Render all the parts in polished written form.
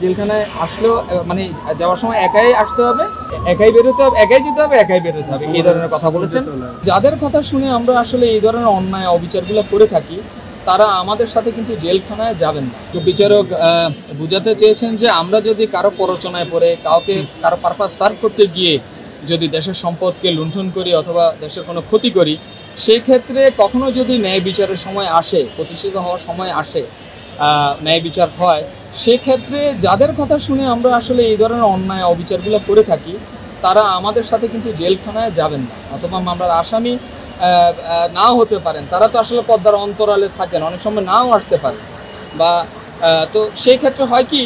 জেলখানায় আসলেও মানে যাওয়ার সময় একাই আসতে হবে, একাই বেরোতে হবে, একাই যেতে হবে, একাই বেরোতে হবে, এই ধরনের কথা বলেছেন। যাদের কথা শুনে আমরা আসলে এই ধরনের অন্যায় অবিচারগুলো করে থাকি, তারা আমাদের সাথে কিন্তু জেলখানায় যাবেন না। তো বিচারক বুঝাতে চেয়েছেন যে আমরা যদি কারো প্ররোচনায় পড়ে কারো পারপাস সার্ভ করতে গিয়ে যদি দেশের সম্পদকে লুণ্ঠন করি অথবা দেশের কোনো ক্ষতি করি, সেই ক্ষেত্রে কখনো যদি ন্যায় বিচারের সময় আসে, প্রতিষ্ঠিত হওয়ার সময় আসে, ন্যায় বিচার হয়, সেক্ষেত্রে যাদের কথা শুনে আমরা আসলে এই ধরনের অন্যায় অবিচারগুলো করে থাকি, তারা আমাদের সাথে কিন্তু জেলখানায় যাবেন না, অথবা মামলার আসামি নাও হতে পারেন। তারা তো আসলে পদ্মার অন্তরালে থাকেন, অনেক সময় নাও আসতে পারেন। বা তো সেই ক্ষেত্রে হয় কি,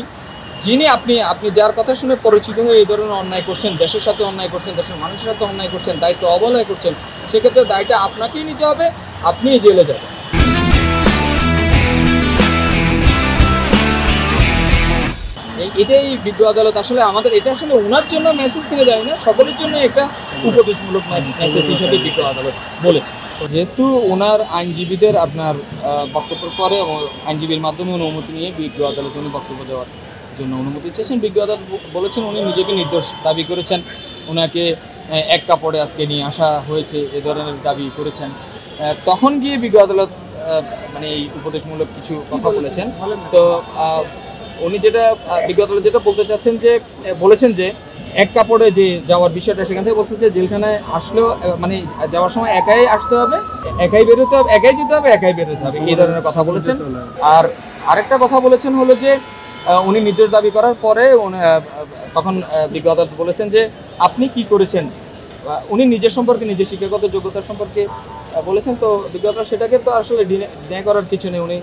যিনি আপনি যার কথা শুনে পরিচিত হয়ে এই ধরনের অন্যায় করছেন, দেশের সাথে অন্যায় করছেন, দেশের মানুষের সাথে অন্যায় করছেন, দায়িত্ব অবহেলা করছেন, সেক্ষেত্রে দায়টা আপনাকেই নিতে হবে, আপনিই জেলে যাবেন। এটাই বিজ্ঞ আদালত আসলে আমাদের, এটা আসলে ওনার জন্য মেসেজ কিনে যায় না, সকলের জন্য একটা উপদেশমূলক মেসেজ হিসেবে বিজ্ঞ আদালত বলেছে। যেহেতু ওনার আইনজীবীদের আপনার বক্তব্যের পরে আইনজীবীর মাধ্যমে অনুমতি নিয়ে বিজ্ঞ আদালত উনি বক্তব্য দেওয়ার জন্য অনুমতি চেয়েছেন। বিজ্ঞ আদালত বলেছেন উনি নিজেকে নির্দোষ দাবি করেছেন, ওনাকে এক কাপড়ে আজকে নিয়ে আসা হয়েছে, এ ধরনের দাবি করেছেন। তখন গিয়ে বিজ্ঞ আদালত মানে এই উপদেশমূলক কিছু কথা বলেছেন। তো উনি যেটা বিজ্ঞ আদালত যেটা বলতে চাচ্ছেন যে বলেছেন যে এক কাপড়ে যে যাওয়ার বিষয়টা, সেখান থেকে বলছে যে জেলখানায় আসলেও মানে যাওয়ার সময় একাই আসতে হবে, একাই বেরোতে হবে, একাই যেতে হবে, একাই বেরোতে হবে, এই ধরনের কথা বলেছেন। আর আরেকটা কথা বলেছেন হলো যে উনি নির্দোষ দাবি করার পরে তখন বিজ্ঞ আদালত বলেছেন যে আপনি কি করেছেন, উনি নিজের সম্পর্কে, নিজের শিক্ষাগত যোগ্যতার সম্পর্কে বলেছেন। তো বিজ্ঞ আদালত সেটাকে তো আসলে ডিনাই করার কিছু নেই, উনি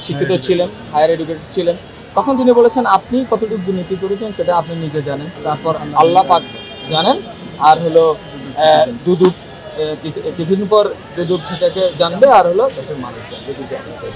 শিক্ষিত ছিলেন, হায়ার এডুকেটেড ছিলেন। তখন তিনি বলেছেন আপনি কতটুকু দুর্নীতি করেছেন সেটা আপনি নিজে জানেন, তারপর আল্লাহ পাক জানেন, আর হলো দুদক কিছুদিন পর দুদক সেটাকে জানবে, আর হলো দেশের মানুষ জানবে।